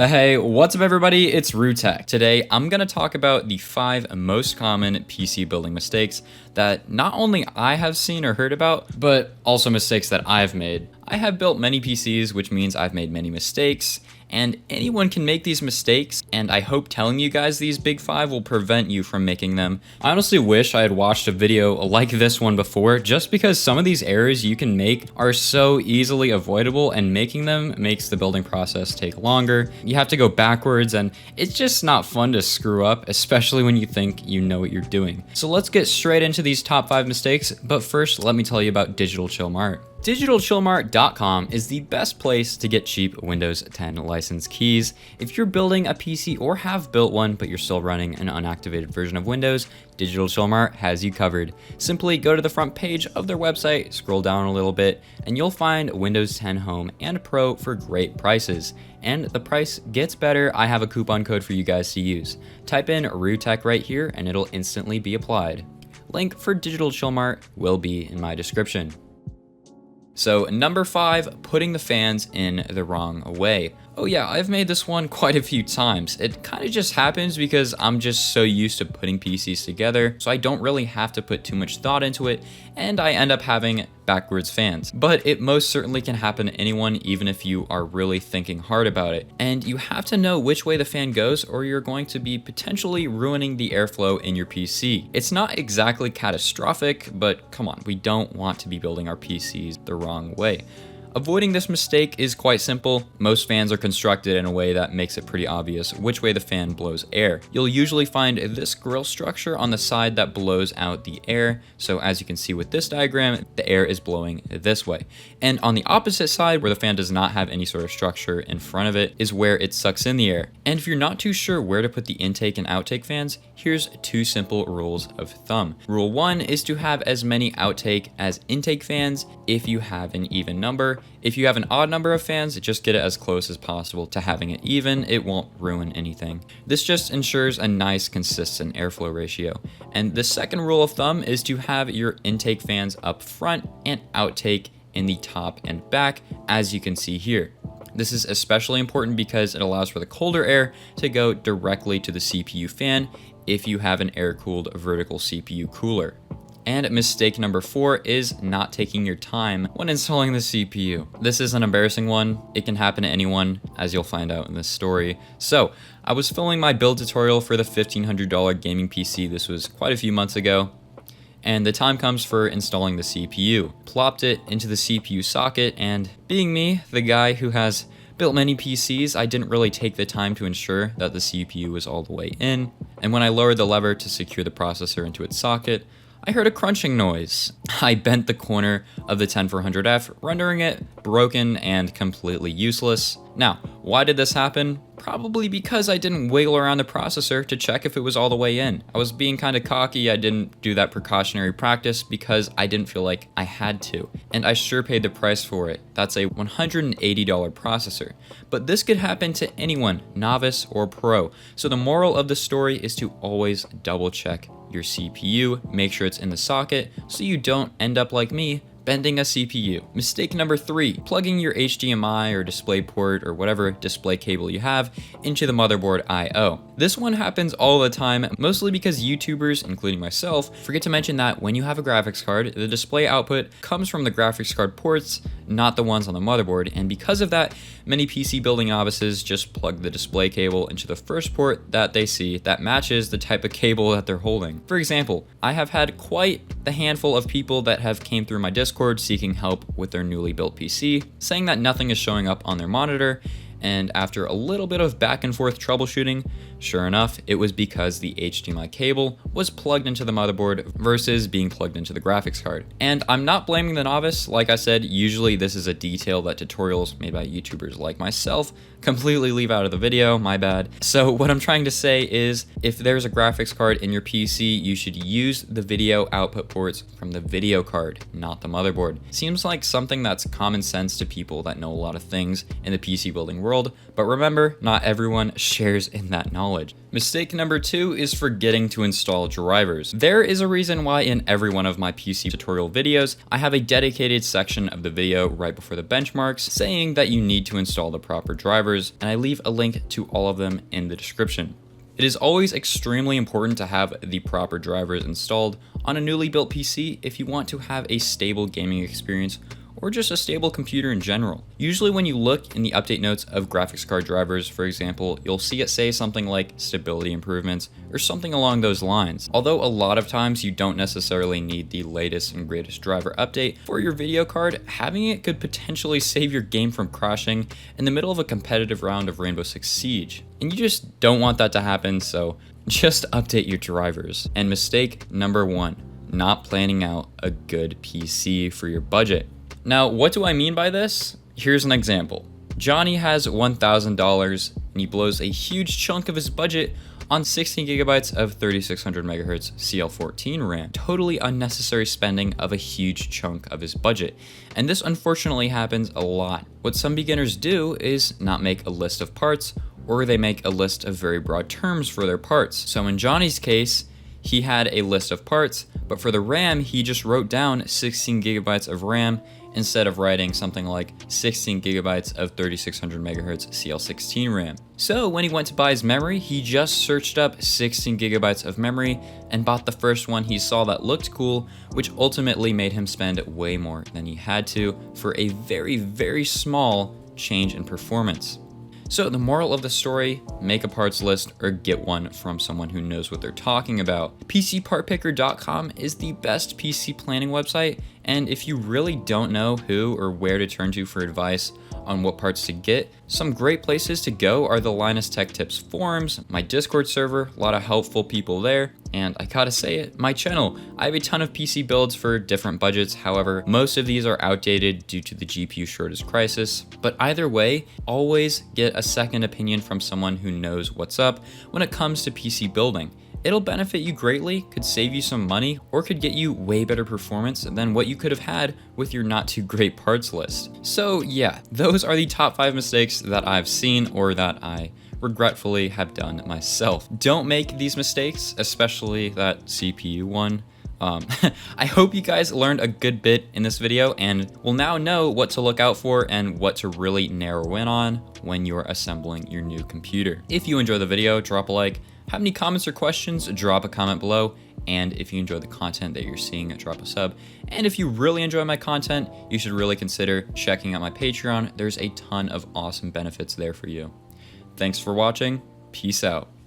Hey, what's up everybody? It's Rutech. Today, I'm going to talk about the 5 most common PC building mistakes that not only I have seen or heard about, but also mistakes that I've made. I have built many PCs, which means I've made many mistakes, and anyone can make these mistakes, and I hope telling you guys these big 5 will prevent you from making them. I honestly wish I had watched a video like this one before, just because some of these errors you can make are so easily avoidable, and making them makes the building process take longer. You have to go backwards, and it's just not fun to screw up, especially when you think you know what you're doing. So let's get straight into these top 5 mistakes, but first let me tell you about Digital Chill Mart. DigitalChillMart.com is the best place to get cheap Windows 10 license keys. If you're building a PC or have built one, but you're still running an unactivated version of Windows, Digital Chill Mart has you covered. Simply go to the front page of their website, scroll down a little bit, and you'll find Windows 10 Home and Pro for great prices. And the price gets better. I have a coupon code for you guys to use. Type in RUTECH right here and it'll instantly be applied. Link for Digital Chill Mart will be in my description. So number 5, putting the fans in the wrong way. Oh yeah, I've made this one quite a few times. It kind of just happens because I'm just so used to putting PCs together, so I don't really have to put too much thought into it, and I end up having backwards fans. But it most certainly can happen to anyone, even if you are really thinking hard about it. And you have to know which way the fan goes, or you're going to be potentially ruining the airflow in your PC. It's not exactly catastrophic, but come on, we don't want to be building our PCs the wrong way. Avoiding this mistake is quite simple. Most fans are constructed in a way that makes it pretty obvious which way the fan blows air. You'll usually find this grill structure on the side that blows out the air. So as you can see with this diagram, the air is blowing this way. And on the opposite side, where the fan does not have any sort of structure in front of it, is where it sucks in the air. And if you're not too sure where to put the intake and outtake fans, here's 2 simple rules of thumb. Rule 1 is to have as many outtake as intake fans if you have an even number. If you have an odd number of fans, just get it as close as possible to having it even. It won't ruin anything. This just ensures a nice consistent airflow ratio. And the second rule of thumb is to have your intake fans up front and outtake in the top and back, as you can see here. This is especially important because it allows for the colder air to go directly to the CPU fan if you have an air-cooled vertical CPU cooler. And mistake number 4 is not taking your time when installing the CPU. This is an embarrassing one. It can happen to anyone, as you'll find out in this story. So, I was filming my build tutorial for the $1,500 gaming PC. This was quite a few months ago. And the time comes for installing the CPU. Plopped it into the CPU socket, and being me, the guy who has built many PCs, I didn't really take the time to ensure that the CPU was all the way in. And when I lowered the lever to secure the processor into its socket, I heard a crunching noise. I bent the corner of the 10400F, rendering it broken and completely useless. Now, why did this happen? Probably because I didn't wiggle around the processor to check if it was all the way in. I was being kind of cocky. I didn't do that precautionary practice because I didn't feel like I had to. And I sure paid the price for it. That's a $180 processor. But this could happen to anyone, novice or pro. So the moral of the story is to always double check your CPU, make sure it's in the socket so you don't end up like me, bending a CPU. Mistake number 3, plugging your HDMI or DisplayPort or whatever display cable you have into the motherboard I/O. This one happens all the time, mostly because YouTubers, including myself, forget to mention that when you have a graphics card, the display output comes from the graphics card ports, not the ones on the motherboard, and because of that, many PC building novices just plug the display cable into the first port that they see that matches the type of cable that they're holding. For example, I have had quite the handful of people that have came through my Discord seeking help with their newly built PC, saying that nothing is showing up on their monitor, and after a little bit of back and forth troubleshooting, sure enough, it was because the HDMI cable was plugged into the motherboard versus being plugged into the graphics card. And I'm not blaming the novice. Like I said, usually this is a detail that tutorials made by YouTubers like myself completely leave out of the video, my bad. So what I'm trying to say is, if there's a graphics card in your PC, you should use the video output ports from the video card, not the motherboard. Seems like something that's common sense to people that know a lot of things in the PC building world. world, but remember, not everyone shares in that knowledge. Mistake number 2 is forgetting to install drivers. There is a reason why in every one of my PC tutorial videos, I have a dedicated section of the video right before the benchmarks saying that you need to install the proper drivers, and I leave a link to all of them in the description. It is always extremely important to have the proper drivers installed on a newly built PC if you want to have a stable gaming experience or just a stable computer in general. Usually when you look in the update notes of graphics card drivers, for example, you'll see it say something like stability improvements or something along those lines. Although a lot of times you don't necessarily need the latest and greatest driver update for your video card, having it could potentially save your game from crashing in the middle of a competitive round of Rainbow Six Siege. And you just don't want that to happen, so just update your drivers. And mistake number 1, not planning out a good PC for your budget. Now, what do I mean by this? Here's an example. Johnny has $1,000 and he blows a huge chunk of his budget on 16 gigabytes of 3600 megahertz CL14 RAM. Totally unnecessary spending of a huge chunk of his budget. And this unfortunately happens a lot. What some beginners do is not make a list of parts, or they make a list of very broad terms for their parts. So in Johnny's case, he had a list of parts, but for the RAM, he just wrote down 16 gigabytes of RAM instead of writing something like 16 gigabytes of 3600 megahertz CL16 RAM. So when he went to buy his memory, he just searched up 16 gigabytes of memory and bought the first one he saw that looked cool, which ultimately made him spend way more than he had to for a very, very small change in performance. So the moral of the story, make a parts list or get one from someone who knows what they're talking about. PCPartPicker.com is the best PC planning website, and if you really don't know who or where to turn to for advice on what parts to get, some great places to go are the Linus Tech Tips forums, my Discord server, a lot of helpful people there, and I gotta say it, my channel. I have a ton of PC builds for different budgets, however, most of these are outdated due to the GPU shortage crisis. But either way, always get a second opinion from someone who knows what's up when it comes to PC building. It'll benefit you greatly, could save you some money, or could get you way better performance than what you could have had with your not too great parts list. So yeah, those are the top 5 mistakes that I've seen or that I regretfully have done myself. Don't make these mistakes, especially that CPU one. I hope you guys learned a good bit in this video and will now know what to look out for and what to really narrow in on when you're assembling your new computer. If you enjoy the video, drop a like. Have any comments or questions, drop a comment below. And if you enjoy the content that you're seeing, drop a sub. And if you really enjoy my content, you should really consider checking out my Patreon. There's a ton of awesome benefits there for you. Thanks for watching. Peace out.